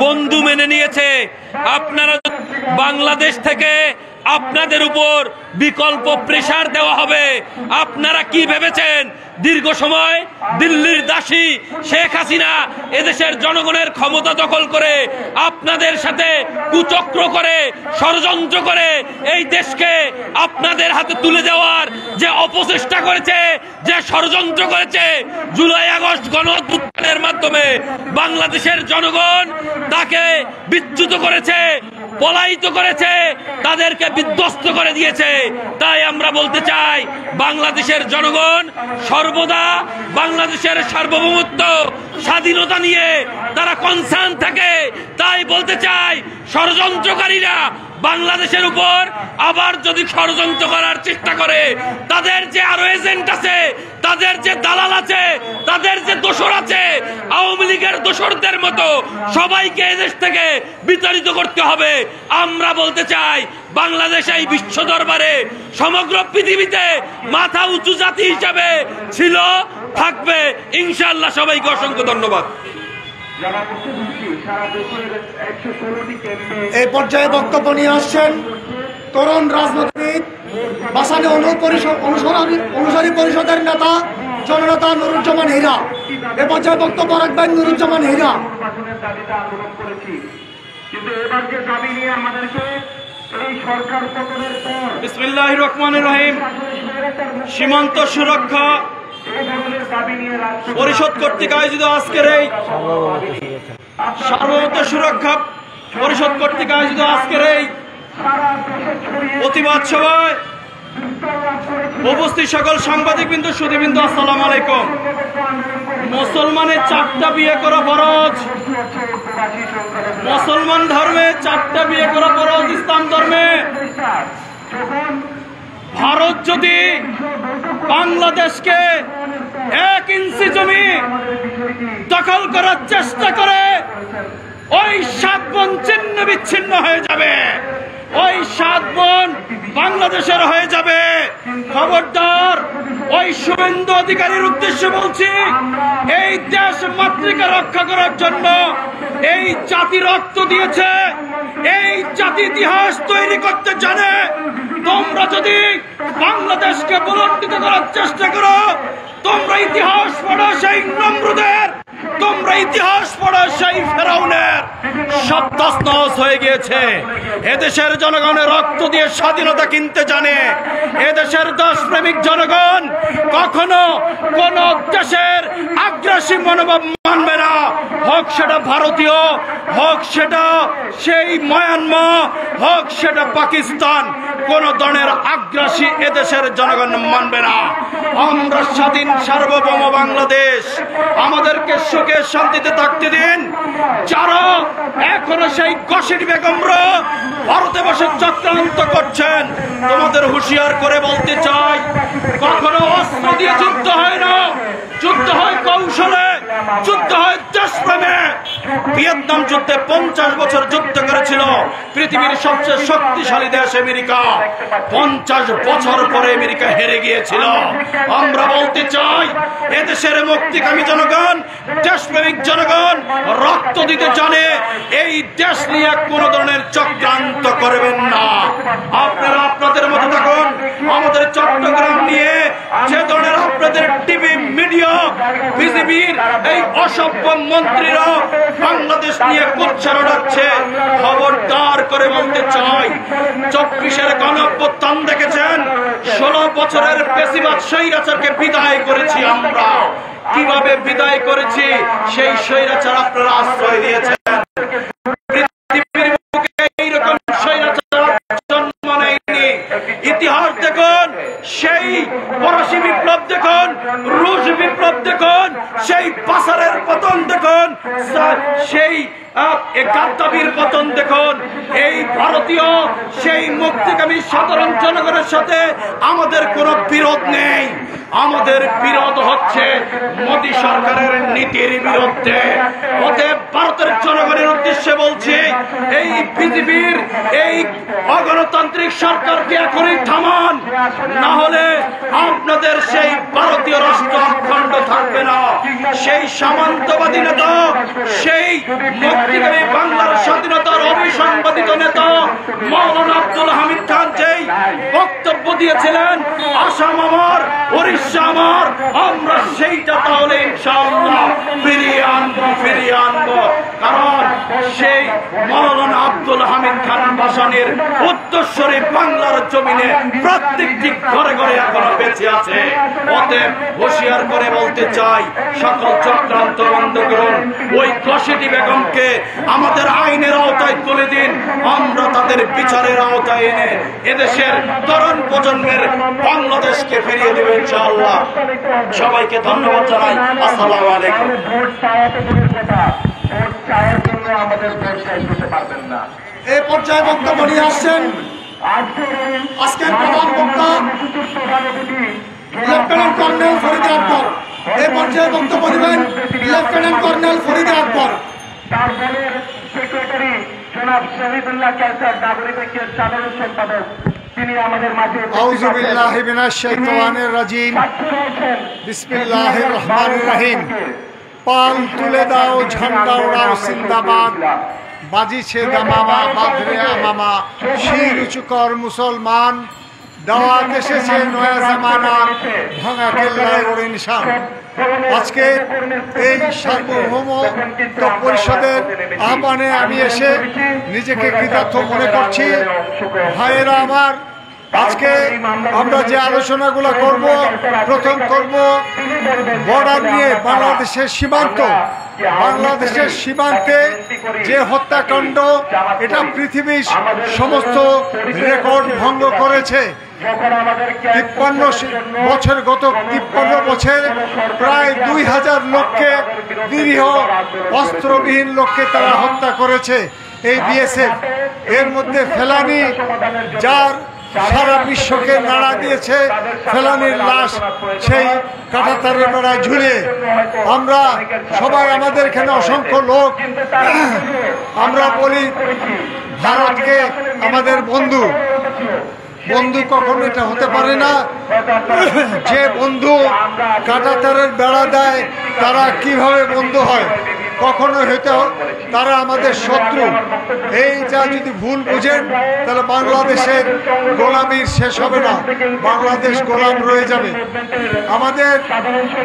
বন্ধু মেনে নিয়েছে। আপনারা বাংলাদেশ থেকে আপনাদের উপর বিকল্প প্রেসার দেওয়া হবে। আপনারা কি ভেবেছেন দীর্ঘ সময় দিল্লির দাসী শেখ হাসিনা এদেশের জনগণের ক্ষমতা দখল করে আপনাদের সাথে কুচক্র করে ষড়যন্ত্র করে এই দেশকে আপনাদের হাতে তুলে দেওয়ার যে অপচেষ্টা করেছে, যে ষড়যন্ত্র করেছে, জুলাই আগস্ট গণঅভ্যুত্থানের মাধ্যমে বাংলাদেশের জনগণ তাকে বিচ্যুত করেছে, পলায়িত করেছে, তাদেরকে বিধ্বস্ত করে দিয়েছে। তাই আমরা বলতে চাই বাংলাদেশের জনগণ সর্বদা বাংলাদেশের সার্বভৌমত্ব স্বাধীনতা নিয়ে তারা কনসার্ন থাকে। তাই বলতে চাই ষড়যন্ত্রকারীরা বাংলাদেশের উপর আবার যদি ষড়যন্ত্র করার চেষ্টা করে, তাদের যে আরো এজেন্ট আছে, তাদের যে দালাল আছে, তাদের যে দোসর আছে, আওয়ামী লীগের দোসরদের মতো সবাইকে এদেশ থেকে বিতাড়িত করতে হবে। আমরা বলতে চাই বাংলাদেশ এই বিশ্ব দরবারে সমগ্র পৃথিবীতে মাথা উঁচু জাতি হিসাবে ছিল, থাকবে ইনশাআল্লাহ। সবাইকে অসংখ্য ধন্যবাদ। এই পর্যায়ে বক্তব্য নিয়ে আসছেন তরুণ রাজনীতিবিদ ভাসানী অনুসারী পরিষদের নেতা জননেতা নুরুজ্জামান হীরা। এ পর্যায়ে বক্তব্য রাখবেন নুরুজ্জামান হীরা। বিসমিল্লাহির রহমানির রহিম। সীমান্ত সুরক্ষা পরিষদ কর্তৃক আয়োজিত আজকের এই সার্বভৌমত্ব সুরক্ষা পরিষদ কর্তৃক আয়োজিত আজকের এই প্রতিবাদ সভায় উপস্থিত সকল সাংবাদিকবৃন্দ, সুধীবৃন্দ, আসসালামু আলাইকুম। মুসলমানের 4টা বিয়ে করা ফরজ, মুসলমান ধর্মে 4টা বিয়ে করা ফরজ। ইসলাম ধর্মে ভারত যদি বাংলাদেশকে 1 ইঞ্চি জমি দখল করার চেষ্টা করে, ওই 7 বোন ছিন্ন বিচ্ছিন্ন হয়ে যাবে, ওই 7 বোন বাংলাদেশের হয়ে যাবে। খবরদার, ওই শুভেন্দু অধিকারীর উদ্দেশ্যে বলছি, এই দেশ মাতৃকা রক্ষা করার জন্য এই জাতি রক্ত দিয়েছে, এই জাতি ইতিহাস তৈরি করতে জানে। তোমরা যদি বাংলাদেশকে বুলন্দিত করার চেষ্টা করো, তোমরা ইতিহাস পড়ো সেই নমরুদের, তোমরা ইতিহাস পড়ো সেই ফেরাউনের। সব তছনছ হয়ে গিয়েছে। এদেশের জনগণের রক্ত দিয়ে স্বাধীনতা কিনতে জানে। এদেশের দেশপ্রেমিক জনগণ কখনো কোন দেশের আগ্রাসী মনোভাব মানবে না, হোক সেটা ভারতীয়, হোক সেটা সেই মায়ানমার, হোক সেটা পাকিস্তান। কোন ধরনের আগ্রাসী এদেশের জনগণ মানবে না। আমরা স্বাধীন সার্বভৌম বাংলাদেশ, আমাদেরকে সুখে শান্তিতে থাকতে দিন। যারা এখনো সেই গসির বেগমরা ভারতে বসে চক্রান্ত করছেন, তোমাদের হুঁশিয়ার করে বলতে চাই, কখনো অস্ত্র দিয়ে যুদ্ধ হয় না, যুদ্ধ হয় কৌশলে, যুদ্ধ হয় দেশপ্রেমে। ভিয়েতনাম যুদ্ধে 50 বছর যুদ্ধ করেছিল পৃথিবীর সবচেয়ে শক্তিশালী দেশ আমেরিকা। 50 বছর পরে আমেরিকা হেরে গিয়েছিল। আমরা বলতে চাই, এদেশের মুক্তিকামী জনগণ, দেশপ্রেমিক জনগণ রক্ত দিতে জানে। এই দেশ নিয়ে কোন ধরনের চক্রান্ত করবেন না। আপনারা আপনাদের মতো থাকুন। আমাদের চট্টগ্রাম নিয়ে যে ধরনের আপনাদের টিভি মিডিয়া, বিজেপির এই অসভ্য মন্ত্রীরা বাংলাদেশ নিয়ে কুৎসা রটাচ্ছে, খবরদার করে বলতে চাই, 24-এর গণঅভ্যুত্থান দেখেছেন, 16 বছরের বেশিরভাগ স্বৈরাচারকে বিদায় করেছি আমরা। কিভাবে বিদায় করেছি, সেই স্বৈরাচার আপনারা আশ্রয় দিয়েছেন। পৃথিবীর বুকে এইরকম স্বৈরাচার জন্ম নেয়নি। ইতিহাস দেখুন, সেই ফরাসি বিপ্লব দেখুন, রুশ বিপ্লব দেখুন, সেই বাসারের পতন দেখুন, সেই গাদ্দাফির পতন দেখুন। এই ভারতীয় সেই মুক্তিকামী সাধারণ জনগণের সাথে আমাদের কোনো বিরোধ নেই। আমাদের বিরোধ হচ্ছে মোদী সরকারের নীতির বিরুদ্ধে। অতএব ভারতের জনগণের উদ্দেশ্যে বলছি, এই পৃথিবীর এই অগণতান্ত্রিক সরকারকে এখনই থামান, না হলে আপনাদের সেই ভারতীয় রাষ্ট্র অখণ্ড থাকবে না। সেই সামন্তবাদী নেতা, সেই মুক্তিকামী বাংলা তথাকথিত নেতা মাওলানা আব্দুল হামিদ খান যেই বক্তব্য দিয়েছিলেন, আসাম আমার, উড়িষ্যা আমার, আমরা সেইটা তাহলে ইনশাআল্লাহ ফিরিয়ে আনবো। কারণ সেই মাওলানা আব্দুল হামিদ খান ভাসানীর উত্তরসূরি বাংলার জমিনে প্রত্যেকটি ঘরে ঘরে এখনো বেঁচে আছে। অতএব হুঁশিয়ার করে বলতে চাই, সকল চক্রান্ত বন্ধ করুন। ওই কসিটি বেগমকে আমাদের আইনের আওতায় তুলে দিন, আমরা তাদের বিচারের আওতায় এনে এদেশের তরুণ প্রজন্মের বাংলাদেশকে ফিরিয়ে দেব ইনশাআল্লাহ। সবাইকে ধন্যবাদ জানাই। আসসালামু আলাইকুম। এই পর্যায়ে বক্তব্য নিয়ে আসছেন আজকের প্রধান বক্তা লেফটেন্যান্ট কর্নেল ফরিদে আকবর। এই পর্যায়ে বক্তব্য দেবেন লেফটেন্যান্ট কর্নেল ফরিদে আকবর। তারপরের সেক্রেটারি জনাব শহীদুল্লাহ ক্যাসার, নাগরিক ঐক্যের সাধারণ সম্পাদক, তিনি আমাদের মাঝে। আউযু বিল্লাহি মিনাশ শাইতানির রাজিম। বিসমিল্লাহির রহমানির রহিম। পাল তুলে দাও, ঝান্ডা ওড়াও জিন্দাবাদ, বাজিছে দামামা, বাঁধরে আমামা, শির উঁচু কর মুসলমান, দাওয়াত এসেছে নয়া জামানার, ভাঙা কেল্লায় ওর নিশান। আজকে এই সার্বভৌম পরিষদের আহ্বানে আমি এসে নিজেকে কৃতার্থ মনে করছি। ভাইয়েরা আমার, আজকে আমরা যে আলোচনাগুলো করব, প্রথম করব বর্ডার নিয়ে, বাংলাদেশের সীমান্ত। বাংলাদেশের সীমান্তে যে হত্যাকাণ্ড, এটা পৃথিবীর সমস্ত রেকর্ড ভঙ্গ করেছে। 53 বছর, গত 53 বছর প্রায় 2000 লোককে, নিরীহ অস্ত্রবিহীন লোককে তারা হত্যা করেছে এই বিএসএফ। এর মধ্যে ফেলানি, যার সারা বিশ্বকে নাড়া দিয়েছে, ফেলানির লাশ সেই কাঁটাতারের বেড়ায় ঝুলে। আমরা সবাই, আমাদের এখানে অসংখ্য লোক, আমরা বলি ভারতকে আমাদের বন্ধু। বন্ধু কখনো এটা হতে পারে না। যে বন্ধু কাঁটাতারের বেড়া দেয়, তারা কিভাবে বন্ধু হয়? কখনো হয়তো তারা আমাদের শত্রু। এইটা যদি ভুল বুঝেন, তাহলে বাংলাদেশের গোলামির শেষ হবে না, বাংলাদেশ গোলাম রয়ে যাবে। আমাদের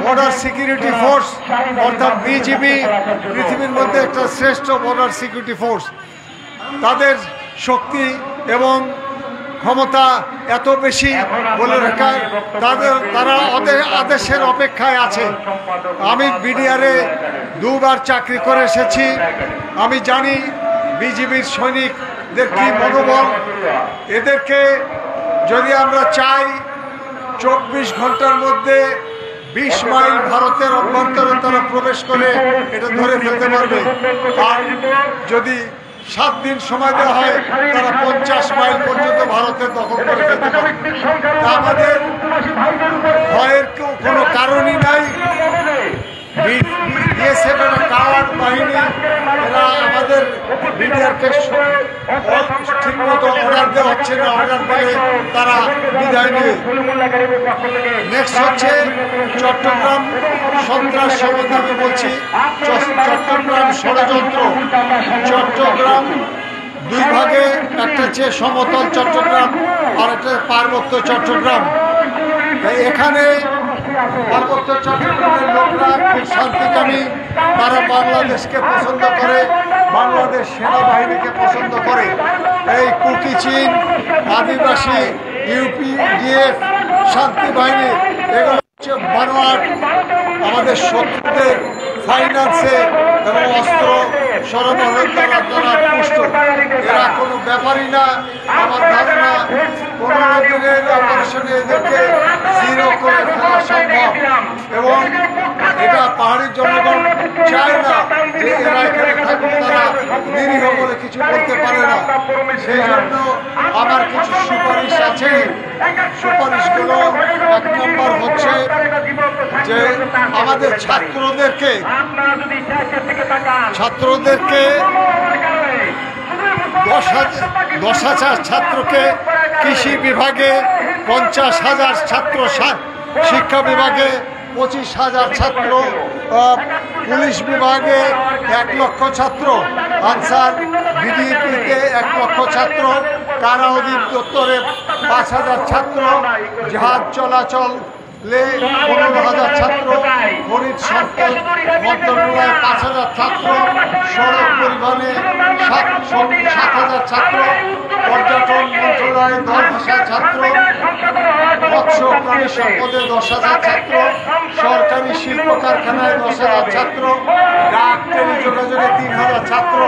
বর্ডার সিকিউরিটি ফোর্স অর্থাৎ বিজিবি পৃথিবীর মধ্যে একটা শ্রেষ্ঠ বর্ডার সিকিউরিটি ফোর্স। তাদের শক্তি এবং ক্ষমতা এত বেশি বলে রাখার, তারা আদেশের অপেক্ষায় আছে। আমি বিডিআরে 2 বার চাকরি করে এসেছি। আমি জানি বিজিবির সৈনিকদের কি মনোবল। এদেরকে যদি আমরা চাই 24 ঘন্টার মধ্যে 20 মাইল ভারতের অভ্যন্তরে তারা প্রবেশ করে এটা ধরে ফেলতে পারবে। আর যদি 7 দিন সময় দেওয়া হয়, তারা 50 মাইল পর্যন্ত ভারতের দখল করে ফেলতে পারে। আমাদের ভয়ের কোনো কারণই নাই। বিএসএফ এর কাওয়ার্ড বাহিনী, এরা আমাদের বিডিআরকে ঠিক মতো অর্ডার দেওয়া হচ্ছে না, অর্ডার দিলে তারা বিদায় নেবে। নেক্সট হচ্ছে চট্টগ্রাম সন্ত্রাস সম্বন্ধে আমি বলছি। চট্টগ্রাম ষড়যন্ত্র। চট্টগ্রাম 2 ভাগে, একটা হচ্ছে সমতল চট্টগ্রাম আর একটা পার্বত্য চট্টগ্রাম। এখানে পার্বত্য চট্টগ্রামের লোকরা খুব শান্তিকামী, তারা বাংলাদেশকে পছন্দ করে, বাংলাদেশ সেনাবাহিনীকে পছন্দ করে। এই কুকি চীন, আদিবাসী, ইউপিডিএফ, শান্তি বাহিনী, এগুলো হচ্ছে বানোয়াট, আমাদের শত্রুদের ফাইন্যান্সে এবং অস্ত্র সরবরাহ দ্বারা তারা পুষ্ট। এরা কোনো ব্যাপারই না। আমার ধারণা 15 দিনের অপারেশনে এদেরকে 0 করে ফেলা সম্ভব। এবং এটা পাহাড়ির জনগণ চায় না যে এরা এখানে থাকুক, তারা নিরীহ বলে কিছু বলতে পারে না। সেই জন্য আমার কিছু সুপারিশ আছে। সুপারিশগুলো 1 নম্বর হচ্ছে যে আমাদের ছাত্রদেরকে 10,000 ছাত্রকে কৃষি বিভাগে, 50,000 ছাত্র শিক্ষা বিভাগে, 25,000 ছাত্র পুলিশ বিভাগে 1 লক্ষ ছাত্র, আনসার বিডিপিতে 1 লক্ষ ছাত্র, কারা অধিদপ্তরে 5,000 ছাত্র, জাহাজ চলাচলে 15,000 ছাত্র, খনিজ সম্পদ মন্ত্রণালয়ে 5,000 ছাত্র, সড়ক পরিবহনে 7,000 ছাত্র, পর্যটন মন্ত্রণালয়ে 10,000 ছাত্র, মৎস্য প্রাণী সম্পদে 10,000 ছাত্র, সরকারি শিল্প কারখানায় 10,000 ছাত্র, ডাক টেলিযোগাযোগে 3,000 ছাত্র,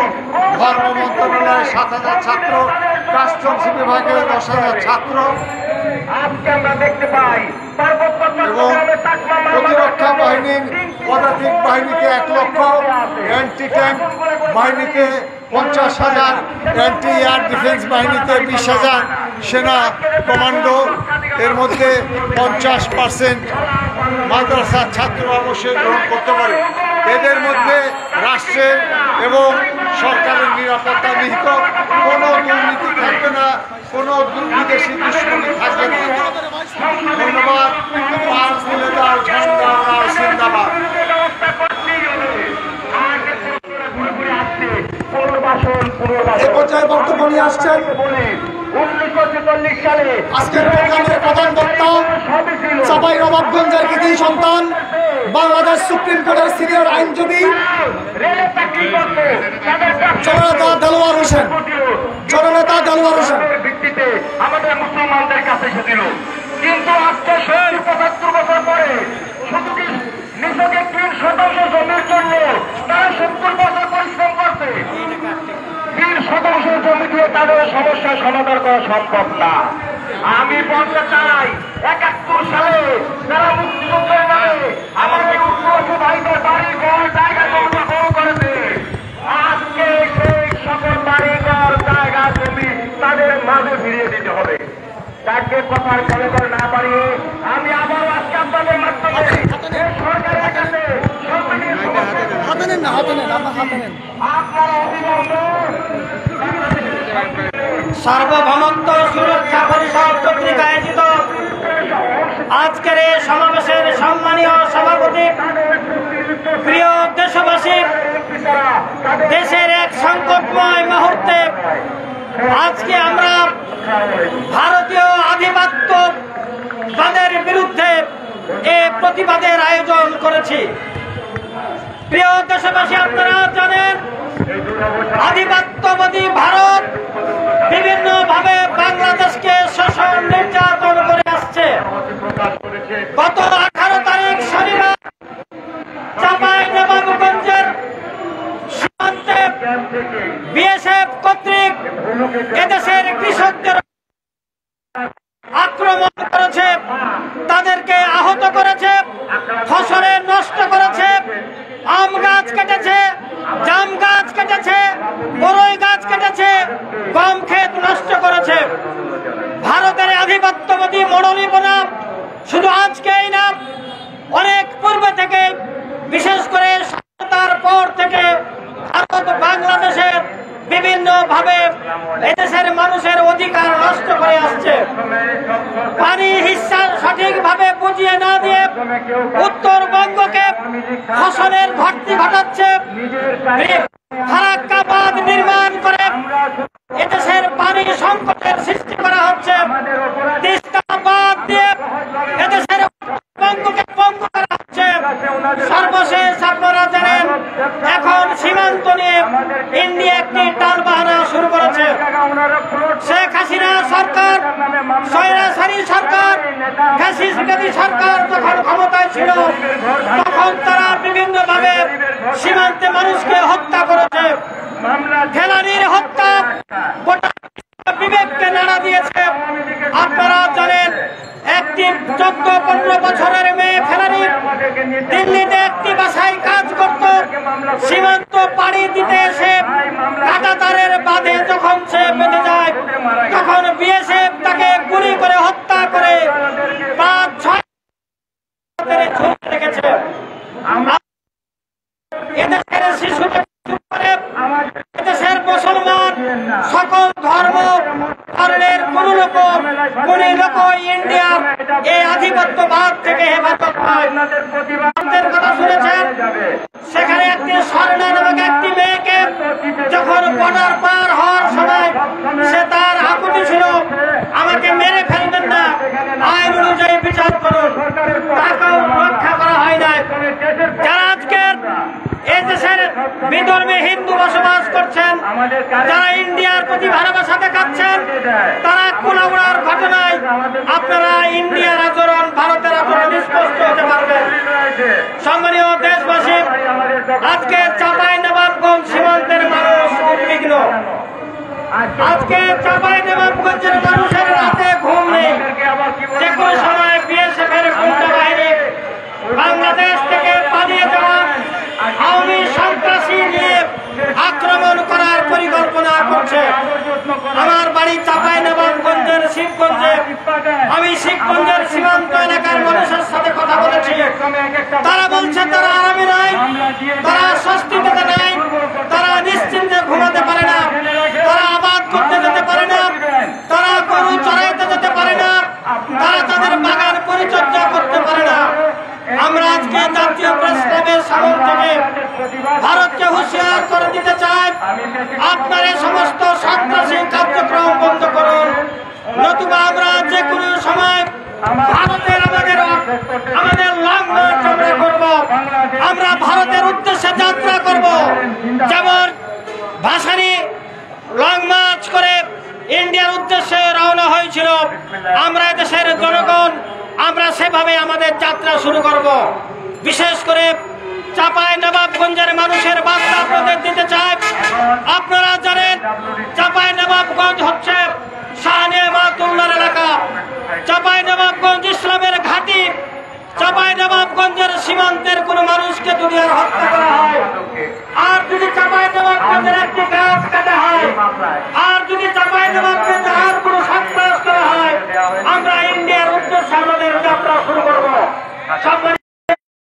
ধর্ম মন্ত্রণালয়ে 7,000 ছাত্র, কাস্টমস বিভাগে 10,000 ছাত্র এবং প্রতিরক্ষা বাহিনীর পদাতিক বাহিনীতে 1 লক্ষ, অ্যান্টি ট্যাঙ্ক বাহিনীতে 50,000, অ্যান্টি এয়ার ডিফেন্স বাহিনীতে 20,000 সেনা কমান্ডো, এর মধ্যে 50% মাদ্রাসার ছাত্র অবশ্যই গ্রহণ করতে পারে। এদের মধ্যে রাষ্ট্রের এবং সরকারের নিরাপত্তা নিহিত, কোনো দুর্নীতি থাকবে না, কোনো বিদেশি দুশ্মনী থাকবে না। ধন্যবাদ। পাঁচ দিনেদার ঝান্ডা জিন্দাবাদ। এ পর্যায়ে বক্তব্য নিয়ে আসছেন আজকের প্রোগ্রামের প্রধান বক্তা, চাঁপাইনবাবগঞ্জের কৃতি সন্তান, বাংলাদেশ সুপ্রিম কোর্টের সিনিয়র আইনজীবী জননেতা দেলোয়ার হোসেন। আমাদের মুসলমানদের কাছে এসেছিল, কিন্তু আজকে 70-75 বছর পরে শুধু কি নিজেকে 3% জমির জন্য তারা 70 বছর পরিশ্রম করছে। 3% জমি দিয়ে তাদের সমস্যার সমাধান করা সম্ভব না। আমি বলতে চাই 71 সালে যারা মুক্তিযুদ্ধের নামে আমাদের উত্তরসূরি ভাইদের বাড়ি ঘর জায়গা জমি দখল করেছে, আজকে সেই সকল বাড়ি ঘর জায়গা জমি তাদের মাঝে ফিরিয়ে দিতে হবে। তাকে কথার করে না পারিয়ে আমি আবারও আজকে আপনাদের মাধ্যমে সরকারের কাছে সার্বভৌমত্ব সুরক্ষা পরিষদ কর্তৃক আয়োজিত আজকের এই সমাবেশের সম্মানীয় সভাপতি, প্রিয় দেশবাসী, দেশের এক সংকটময় মুহূর্তে আজকে আমরা ভারতীয় আধিপত্যবাদের বিরুদ্ধে এই প্রতিবাদের আয়োজন করেছি। প্রিয় দেশবাসী, আপনারা জানেন আধিপত্যবাদী ভারত বিভিন্নভাবে বাংলাদেশকে শোষণ নির্যাতন করে আসছে। গত 18 তারিখ শনিবার চাঁপাইনবাবগঞ্জের সীমান্তে বিএসএফ কর্তৃক এদেশের কৃষকদের আক্রমণ করেছে, তাদেরকে আহত করেছে, ফসলে নষ্ট করেছে, আম গাছ কেটেছে, জাম গাছ কেটেছে, বরই গাছ কেটেছে, গম ক্ষেত নষ্ট করেছে। ভারতের আধিপত্যবাদী মনোলিপনা শুধু আজকেই না, অনেক পূর্বে থেকে, বিশেষ করে স্বাধীনতার পর থেকে ভারত বাংলাদেশের বিভিন্ন ভাবে এদেশের মানুষের অধিকার নষ্ট করে আসছে। পানি হিস্সা সঠিকভাবে বুঝিয়ে না দিয়ে উত্তরবঙ্গকে ফসলের ঘাটতি ঘটাচ্ছে, ফারাক্কা বাঁধ নির্মাণ করে এদেশের পানি সংকটের সৃষ্টি করা হচ্ছে, তিস্তা বাঁধ দিয়ে এদেশের উত্তরবঙ্গকে পঙ্গু করা হচ্ছে। সর্বশেষ আপনারা জানেন এখন সীমান্ত নিয়ে ইন্ডিয়া একটি টালবাহানা শুরু করেছে। শেখ হাসিনা সরকার, স্বৈরাচারী সরকার, ফ্যাসিস্টবাদী সরকার যখন ক্ষমতায় ছিল তখন তারা বিভিন্ন ভাবে সীমান্তে মানুষকে হত্যা করেছে। ফেলানির হত্যা গোটা বিবেককে নাড়া দিয়েছে। আপনারা জানেন একটি 14-15 বছরের মেয়ে ফেলানি দিল্লিতে একটি বাসায় কাজ করত, সীমান্ত পাড়ি দিতে এসে কাঁটাতারের বাঁধে যখন সে বেঁধে যায় তখন বিএসএফ তাকে গুলি করে হত্যা করে 5-6 রেখেছে। এদেশের শিশুদের এদেশের মুসলমান সকল ধর্ম ধরনের কোন লোক ইন্ডিয়ার এই আধিপত্যবাদ থেকে হেফাজত পায়। কথা শুনেছেন, সেখানে একটি স্বর্ণা নামক একটি মেয়েকে যখন বর্ডার পার হওয়ার সময় সে তার আকুতি ছিল, আমাকে মেরে ফেলবেন না, আইন অনুযায়ী বিচার করুন, তাকেও রক্ষা করা হয় না। যারা আজকের এই দেশের বিধর্মী হিন্দু বসবাস করছেন, যারা ইন্ডিয়ার প্রতি ভালোবাসা দেখাচ্ছেন, তারা কোলাউড়ার ঘটনায় আপনারা ইন্ডিয়ার আচরণ, ভারতের আচরণ স্পষ্ট হতে পারবেন। সম্মানীয় দেশবাসী, আজকে চাঁপাইনবাবগঞ্জ সীমান্তের মানুষ উদ্বিগ্ন। আজকে চাঁপাইনবাবগঞ্জের মানুষের রাতে ঘুম নেই। যে কোনো সময় বিএসএফ এর গুন্ডা বাহিনী বাংলাদেশ থেকে পালিয়ে যাওয়া আওয়ামী সন্ত্রাসী নিয়ে আক্রমণ করার পরিকল্পনা করছে। আমার বাড়ি চাঁপাইনবাবগঞ্জের শিবগঞ্জে। আমি শিবগঞ্জের সীমান্ত এলাকার মানুষের সাথে কথা বলেছি। তারা বলছে তারা আরামে নাই, তারা স্বস্তিতে নাই, তারা নিশ্চিন্তে ঘুমাতে পারে না, তারা আবাদ করতে যেতে পারে না, তারা গরু চড়াইতে যেতে পারে না, তারা তাদের বাগান পরিচর্যা করতে পারে না। আমরা আজকে জাতীয় প্রেস ক্লাবের সামনে থেকে ভারতকে হুঁশিয়ার করে দিতে চাই, আপনার এই সমস্ত সন্ত্রাসী কার্যক্রম বন্ধ করুন, নতুবা আমরা যে কোনো সময় ভারতের আমাদের লং মার্চ আমরা করব। আমরা ভারতের উদ্দেশ্যে যাত্রা করব, যেমন ভাসানী লং মার্চ করে ইন্ডিয়ার উদ্দেশ্যে রওনা হয়েছিল। আমরা দেশের জনগণ আমরা সেভাবে আমাদের যাত্রা শুরু করব। বিশেষ করে চাঁপাইনবাবগঞ্জের মানুষের বার্তা আপনাদের দিতে চাই। আপনারা জানেন চাঁপাইনবাবগঞ্জ হচ্ছে শাহ-ই-নেমাতুল্লাহর এলাকা। চাঁপাইনবাবগঞ্জ ইসলামের ঘাঁটি। চাঁপাইনবাবগঞ্জের সীমান্তের কোন মানুষকে যদি আর হত্যা করা হয়, আর যদি চাঁপাইনবাবগঞ্জের একটি গাছ কাটা হয়, আর